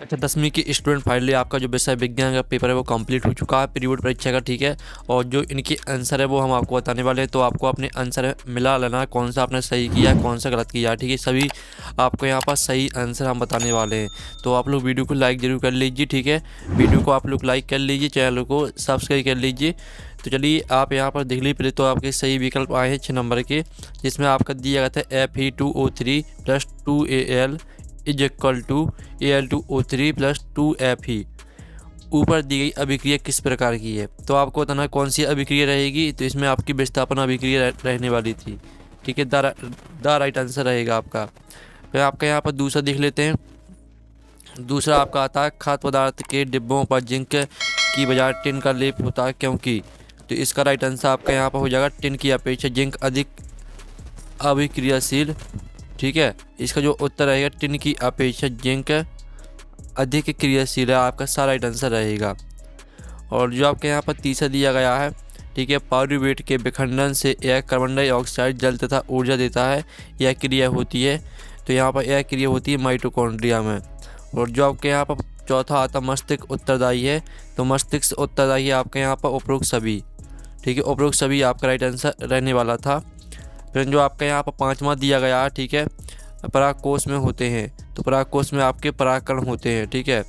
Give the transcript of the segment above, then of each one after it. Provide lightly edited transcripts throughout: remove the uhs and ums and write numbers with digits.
अच्छा, 10वीं की स्टूडेंट फाइनली आपका जो विषय विज्ञान का पेपर है वो कंप्लीट हो चुका है प्री बोर्ड परीक्षा का, ठीक है। और जो इनकी आंसर है वो हम आपको बताने वाले हैं, तो आपको अपने आंसर मिला लेना, कौन सा आपने सही किया कौन सा गलत किया, ठीक है। सभी आपको यहाँ पर सही आंसर हम बताने वाले हैं, तो आप लोग वीडियो को लाइक ज़रूर कर लीजिए, ठीक है। वीडियो को आप लोग लाइक कर लीजिए, चैनल को सब्सक्राइब कर लीजिए। तो चलिए आप यहाँ पर देख लीजिए पहले, तो आपके सही विकल्प आए हैं 6 नंबर के, जिसमें आपका दिया गया था Fe2O3 + 2Al is equal to Al2O3 + 2Fe। ऊपर दी गई अभिक्रिया किस प्रकार की है, तो आपको बताना कौन सी अभिक्रिया रहेगी। तो इसमें आपकी विस्थापन अभिक्रिया रहने वाली थी, ठीक है। द राइट आंसर रहेगा आपका। फिर आपका यहाँ पर दूसरा देख लेते हैं। दूसरा आपका आता है खाद्य पदार्थ के डिब्बों पर जिंक की बजाय टिन का लेप होता है क्योंकि। तो इसका राइट आंसर आपका यहाँ पर हो जाएगा टिन की अपेक्षा जिंक अधिक अभिक्रियाशील, ठीक है। इसका जो उत्तर रहेगा टिन की अपेक्षा जिंक अधिक क्रियाशील है, आपका सारा राइट आंसर रहेगा। और जो आपके यहाँ पर तीसरा दिया गया है, ठीक है, पायरुवेट के विखंडन से यह कार्बन डाइऑक्साइड जल तथा ऊर्जा देता है, यह क्रिया होती है। तो यहाँ पर यह क्रिया होती है माइटोकॉन्ड्रिया में। और जो आपके यहाँ पर चौथा आता मस्तिष्क उत्तरदायी है, तो मस्तिष्क उत्तरदायी है आपके यहाँ पर उपरोक्त सभी, ठीक है। उपरोक्त सभी आपका राइट आंसर रहने वाला था। फिर जो आपका यहाँ पर पाँचवा दिया गया है, ठीक है, परागकोश में होते हैं, तो परागकोश में आपके परागकण होते हैं, ठीक है।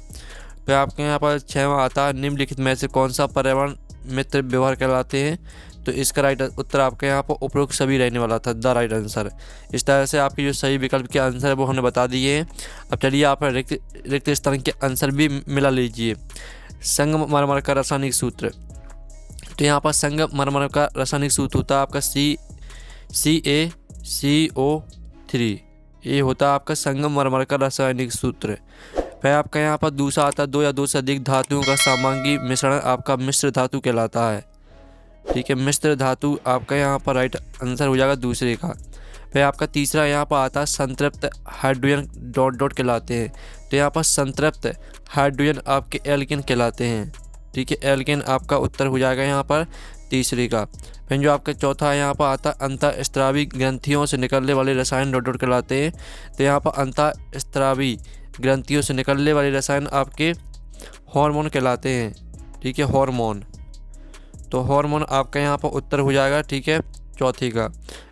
फिर आपके यहाँ पर 6वां आता है निम्नलिखित में से कौन सा पर्यावरण मित्र व्यवहार कहलाते हैं। तो इसका राइट उत्तर आपके यहाँ पर उपरोक्त सभी रहने वाला था, द राइट आंसर। इस तरह से आपके जो सही विकल्प के आंसर है वो हमने बता दिए हैं। अब चलिए आप रिक्त स्थान के आंसर भी मिला लीजिए। संगमरमर का रासायनिक सूत्र, तो यहाँ पर संगमरमर का रासायनिक सूत्र होता है आपका CaCO3, ये होता है आपका संगमरमर का रासायनिक सूत्र। फिर आपका यहाँ पर दूसरा आता है 2 या 2 से अधिक धातुओं का समांगी मिश्रण आपका मिश्र धातु कहलाता है, ठीक है। मिश्र धातु आपका यहाँ पर राइट आंसर हो जाएगा दूसरे का। फिर आपका तीसरा यहाँ पर आता है संतृप्त हाइड्रोजन डॉट कहलाते हैं, तो यहाँ पर संतृप्त हाइड्रोजन आपके एल्केन कहलाते हैं, ठीक है। एल्केन आपका उत्तर हो जाएगा यहाँ पर तीसरे का। फिर जो आपका चौथा यहाँ पर आता अंतःस्रावी ग्रंथियों से निकलने वाले रसायन डॉट कहलाते हैं, तो यहाँ पर अंतःस्रावी ग्रंथियों से निकलने वाले रसायन आपके हार्मोन कहलाते हैं, ठीक है, हार्मोन। तो हार्मोन आपका यहाँ पर उत्तर हो जाएगा, ठीक है, चौथे का।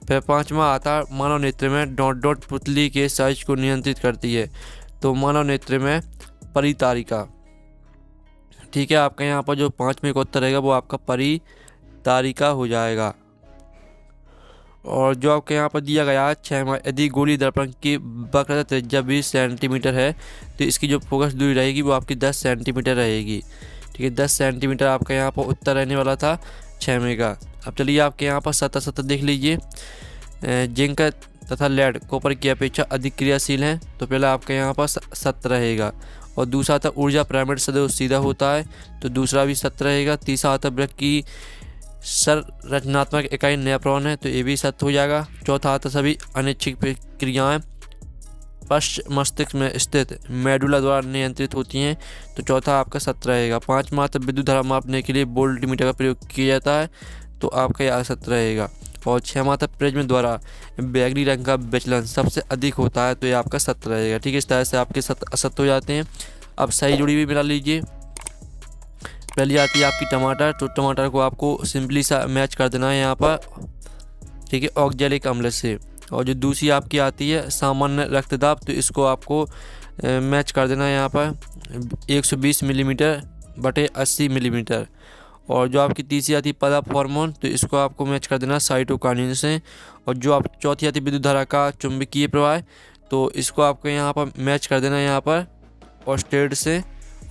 फिर पाँचवा आता मानव नेत्र में डॉट पुतली के साइज को नियंत्रित करती है, तो मानव नेत्र में परितारिका, ठीक है। आपका यहाँ पर जो 5वें का उत्तर रहेगा वो आपका परितारिका हो जाएगा। और जो आपके यहाँ पर दिया गया है 6वां, यदि गोली दर्पण की वक्रता त्रिज्या 20 सेंटीमीटर है तो इसकी जो फोकस दूरी रहेगी वो आपकी 10 सेंटीमीटर रहेगी, ठीक है। 10 सेंटीमीटर आपका यहाँ पर उत्तर रहने वाला था 6वें का। अब चलिए आपके यहाँ पर 7 देख लीजिए। जिंक तथा लेड कॉपर की अपेक्षा अधिक क्रियाशील हैं, तो पहला आपके यहाँ पर 7 रहेगा। और दूसरा आता ऊर्जा पिरामिड सदैव सीधा होता है, तो दूसरा भी 7 रहेगा। तीसरा आता वृक्क की संरचनात्मक इकाई नेफ्रॉन है, तो ये भी 7 हो जाएगा। चौथा आता सभी अनैच्छिक क्रियाएं पश्च मस्तिष्क में स्थित मेडुला द्वारा नियंत्रित होती हैं, तो चौथा आपका 7 रहेगा। 5वां आता विद्युत धारा मापने के लिए वोल्टमीटर का प्रयोग किया जाता है, तो आपका यह 7 रहेगा। और 6वां आता प्रिज्म द्वारा बैगनी रंग का विचलन सबसे अधिक होता है, तो ये आपका 7 रहेगा, ठीक है। इस तरह से आपके 7 हो जाते हैं। अब सही जोड़ी भी मिला लीजिए। पहली आती है आपकी टमाटर, तो टमाटर को आपको सिंपली सा मैच कर देना है यहाँ पर, ठीक है, ऑक्जेलिक अम्ल से। और जो दूसरी आपकी आती है सामान्य रक्तदाब, तो इसको आपको मैच कर देना है यहाँ पर 120 मिलीमीटर बटे 80 मिलीमीटर। और जो आपकी तीसरी आती है पदार्थ हार्मोन, तो इसको आपको मैच कर देना साइटोकाइनिन से। और जो आप चौथी आती है विद्युत धारा का चुंबकीय प्रवाह, तो इसको आपको यहाँ पर मैच कर देना है यहाँ पर ऑस्टेड से।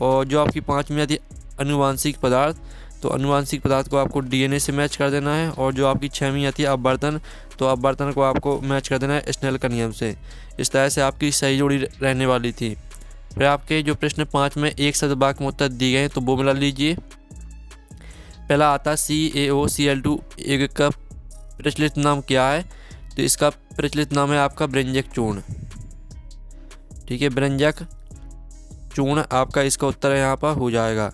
और जो आपकी 5वीं आती है अनुवांशिक पदार्थ, तो अनुवांशिक पदार्थ को आपको डीएनए से मैच कर देना है। और जो आपकी 6वीं आती है अपवर्तन, तो अपवर्तन को आपको मैच कर देना है स्नेल का नियम से। इस तरह से आपकी सही जोड़ी रहने वाली थी। फिर आपके जो प्रश्न 5 में एक शब्द वाक्य में उत्तर दिए गए तो वो मिला लीजिए। पहला आता CaOCl2 एक का प्रचलित नाम क्या है, तो इसका प्रचलित नाम है आपका ब्रेंजक चूर्ण, ठीक है, ब्रेंजक चूर्ण आपका इसका उत्तर यहाँ पर हो जाएगा,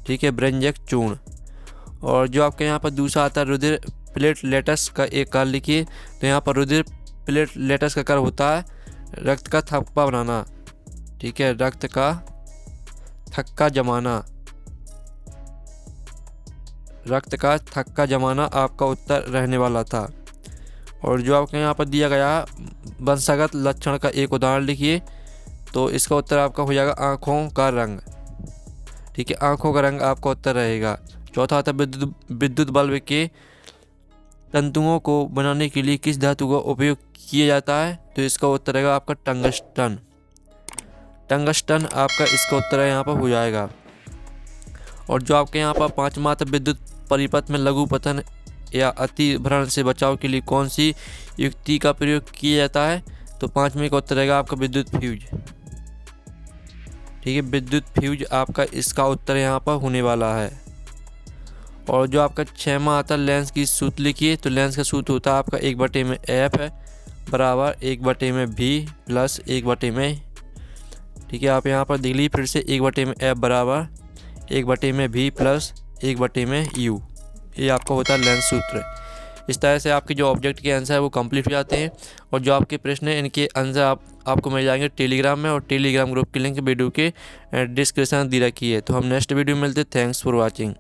ठीक है, ब्रेंजक चूर्ण। और जो आपके यहाँ पर दूसरा आता है रुधिर प्लेटलेटस का एक कार्य लिखिए, तो यहाँ पर रुधिर प्लेटलेटस का कार्य होता है रक्त का थक्का बनाना, ठीक है, रक्त का थक्का जमाना, रक्त का थक्का जमाना आपका उत्तर रहने वाला था। और जो आपके यहाँ पर दिया गया वंशगत लक्षण का एक उदाहरण लिखिए, तो इसका उत्तर आपका हो जाएगा आँखों का रंग। ठीक है, आँखों का रंग आपका उत्तर रहेगा। चौथा आता है विद्युत बल्ब के तंतुओं को बनाने के लिए किस धातु का उपयोग किया जाता है, तो इसका उत्तर रहेगा आपका टंगस्टन। टंगस्टन आपका इसका उत्तर है यहाँ पर हो जाएगा। और जो आपके यहाँ पर पाँचवा आता है विद्युत परिपथ में लघु पतन या अति भ्रमण से बचाव के लिए कौन सी युक्ति का प्रयोग किया जाता है, तो पाँचवें का उत्तर रहेगा आपका विद्युत फ्यूज। ठीक है, विद्युत फ्यूज आपका इसका उत्तर यहाँ पर होने वाला है। और जो आपका छठवां आता है लेंस की सूत्र लिखिए, तो लेंस का सूत्र होता है आपका 1/f है बराबर 1/v प्लस 1/, ठीक है, आप यहाँ पर देख लीजिए फिर से 1/f बराबर 1/v प्लस 1/u, ये आपका होता है लेंस सूत्र। इस तरह से आपके जो ऑब्जेक्ट के आंसर है वो कंप्लीट हो जाते हैं। और जो आपके प्रश्न हैं इनके आंसर आपको मिल जाएंगे टेलीग्राम में, और टेलीग्राम ग्रुप की लिंक वीडियो के डिस्क्रिप्शन में दी रखी है। तो हम नेक्स्ट वीडियो में मिलते हैं। Thanks for watching.